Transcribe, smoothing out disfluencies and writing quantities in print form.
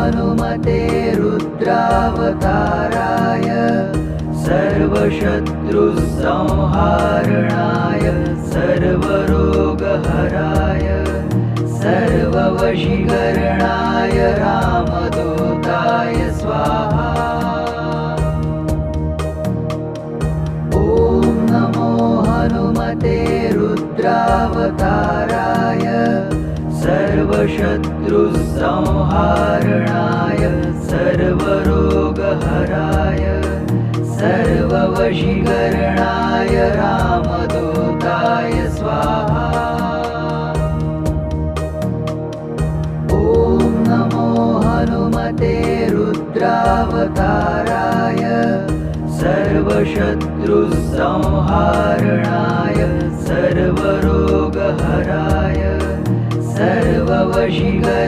हनुमते रुद्रावताराय सर्वशत्रुसंहारणाय सर्वरोगहराय सर्ववशीकरणाय रामदूताय स्वाहा। ॐ नमो हनुमते रुद्रावताराय सर्वशत्रुसंहारणाय सर्वरोगहराय सर्ववशीकरणाय रामदूताय स्वाहा। ॐ नमो हनुमते रुद्रावताराय सर्वशत्रुसंहारणाय सर्वरोगहराय सर्ववशीकरणाय